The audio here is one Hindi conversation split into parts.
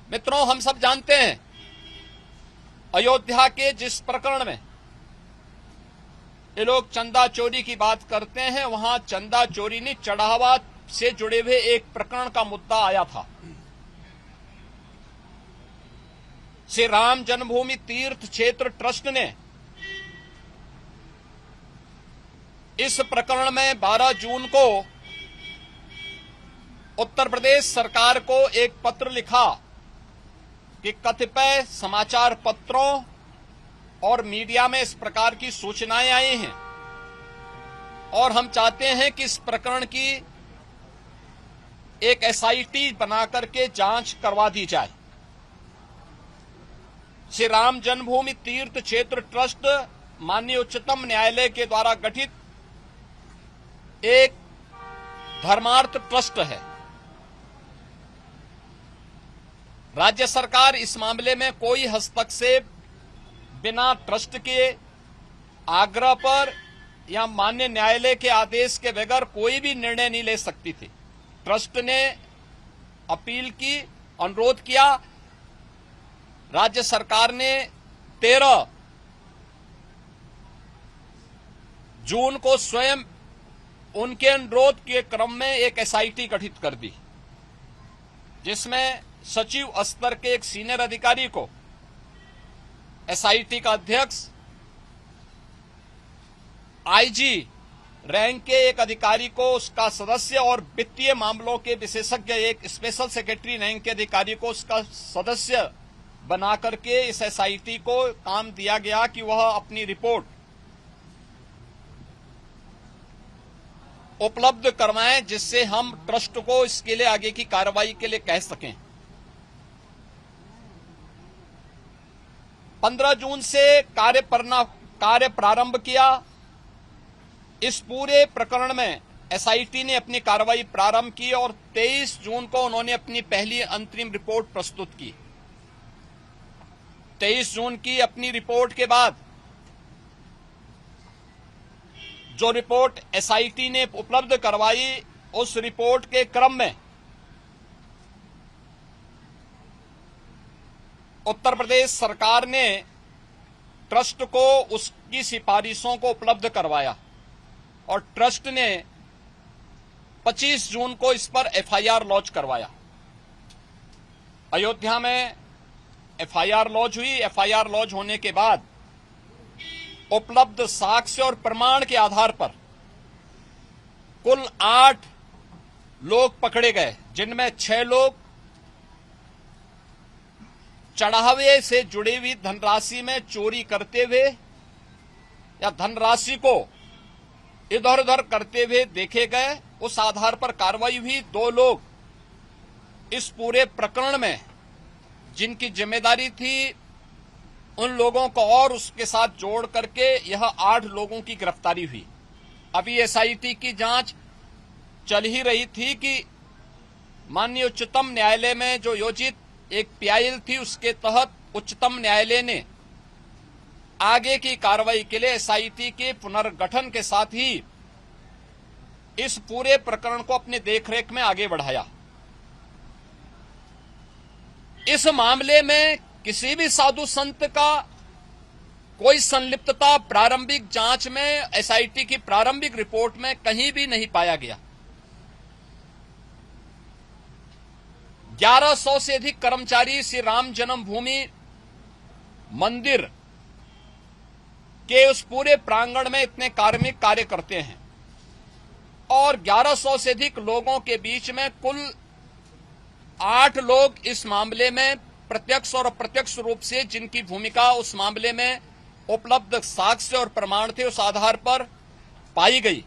मित्रों, हम सब जानते हैं अयोध्या के जिस प्रकरण में ये लोग चंदा चोरी की बात करते हैं, वहां चंदा चोरी नहीं, चढ़ावा से जुड़े हुए एक प्रकरण का मुद्दा आया था। श्री राम जन्मभूमि तीर्थ क्षेत्र ट्रस्ट ने इस प्रकरण में 12 जून को उत्तर प्रदेश सरकार को एक पत्र लिखा कि कतिपय समाचार पत्रों और मीडिया में इस प्रकार की सूचनाएं आई हैं और हम चाहते हैं कि इस प्रकरण की एक एसआईटी बनाकर के जांच करवा दी जाए। श्री राम जन्मभूमि तीर्थ क्षेत्र ट्रस्ट माननीय उच्चतम न्यायालय के द्वारा गठित एक धर्मार्थ ट्रस्ट है। राज्य सरकार इस मामले में कोई हस्तक्षेप बिना ट्रस्ट के आग्रह पर या माननीय न्यायालय के आदेश के बगैर कोई भी निर्णय नहीं ले सकती थी। ट्रस्ट ने अपील की, अनुरोध किया। राज्य सरकार ने 13 जून को स्वयं उनके अनुरोध के क्रम में एक एसआईटी गठित कर दी, जिसमें सचिव स्तर के एक सीनियर अधिकारी को एसआईटी का अध्यक्ष, आईजी रैंक के एक अधिकारी को उसका सदस्य और वित्तीय मामलों के विशेषज्ञ एक स्पेशल सेक्रेटरी रैंक के अधिकारी को उसका सदस्य बनाकर के इस एसआईटी को काम दिया गया कि वह अपनी रिपोर्ट उपलब्ध करवाएं, जिससे हम ट्रस्ट को इसके लिए आगे की कार्रवाई के लिए कह सकें। 15 जून से कार्य प्रारंभ किया। इस पूरे प्रकरण में एसआईटी ने अपनी कार्रवाई प्रारंभ की और 23 जून को उन्होंने अपनी पहली अंतरिम रिपोर्ट प्रस्तुत की। 23 जून की अपनी रिपोर्ट के बाद जो रिपोर्ट एसआईटी ने उपलब्ध करवाई, उस रिपोर्ट के क्रम में उत्तर प्रदेश सरकार ने ट्रस्ट को उसकी सिफारिशों को उपलब्ध करवाया और ट्रस्ट ने 25 जून को इस पर एफआईआर लॉन्च करवाया। अयोध्या में एफआईआर लॉन्च हुई। एफआईआर लॉन्च होने के बाद उपलब्ध साक्ष्य और प्रमाण के आधार पर कुल 8 लोग पकड़े गए, जिनमें 6 लोग चढ़ावे से जुड़ी हुई धनराशि में चोरी करते हुए या धनराशि को इधर उधर करते हुए देखे गए। उस आधार पर कार्रवाई हुई। 2 लोग इस पूरे प्रकरण में जिनकी जिम्मेदारी थी, उन लोगों को और उसके साथ जोड़ करके यह 8 लोगों की गिरफ्तारी हुई। अभी एसआईटी की जांच चल ही रही थी कि माननीय उच्चतम न्यायालय में जो योजित एक पीआईएल थी, उसके तहत उच्चतम न्यायालय ने आगे की कार्रवाई के लिए एसआईटी के पुनर्गठन के साथ ही इस पूरे प्रकरण को अपने देखरेख में आगे बढ़ाया। इस मामले में किसी भी साधु संत का कोई संलिप्तता प्रारंभिक जांच में एसआईटी की प्रारंभिक रिपोर्ट में कहीं भी नहीं पाया गया। 1100 से अधिक कर्मचारी श्री राम जन्मभूमि मंदिर के उस पूरे प्रांगण में इतने कार्मिक कार्य करते हैं और 1100 से अधिक लोगों के बीच में कुल 8 लोग इस मामले में प्रत्यक्ष और अप्रत्यक्ष रूप से जिनकी भूमिका उस मामले में उपलब्ध साक्ष्य और प्रमाण थे, उस आधार पर पाई गई।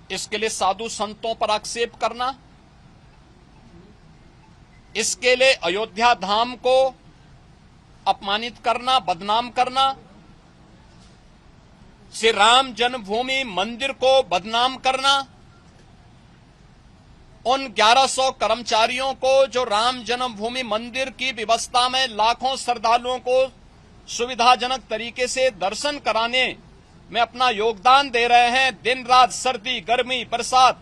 इसके लिए साधु संतों पर आक्षेप करना, इसके लिए अयोध्या धाम को अपमानित करना, बदनाम करना, श्री राम जन्मभूमि मंदिर को बदनाम करना, उन 1100 कर्मचारियों को जो राम जन्मभूमि मंदिर की व्यवस्था में लाखों श्रद्धालुओं को सुविधाजनक तरीके से दर्शन कराने में अपना योगदान दे रहे हैं, दिन रात सर्दी गर्मी बरसात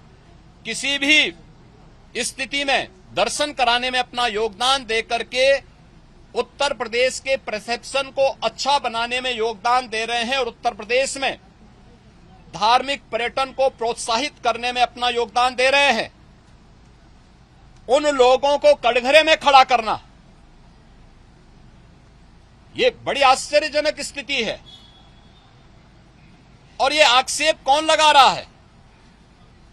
किसी भी स्थिति में दर्शन कराने में अपना योगदान दे करके उत्तर प्रदेश के परसेप्शन को अच्छा बनाने में योगदान दे रहे हैं और उत्तर प्रदेश में धार्मिक पर्यटन को प्रोत्साहित करने में अपना योगदान दे रहे हैं, उन लोगों को कटघरे में खड़ा करना, ये बड़ी आश्चर्यजनक स्थिति है। और ये आक्षेप कौन लगा रहा है?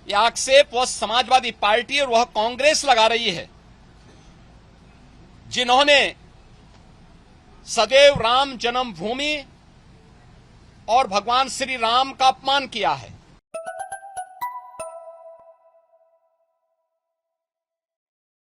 ये आक्षेप वह समाजवादी पार्टी और वह कांग्रेस लगा रही है, जिन्होंने सदैव राम जन्मभूमि और भगवान श्री राम का अपमान किया है।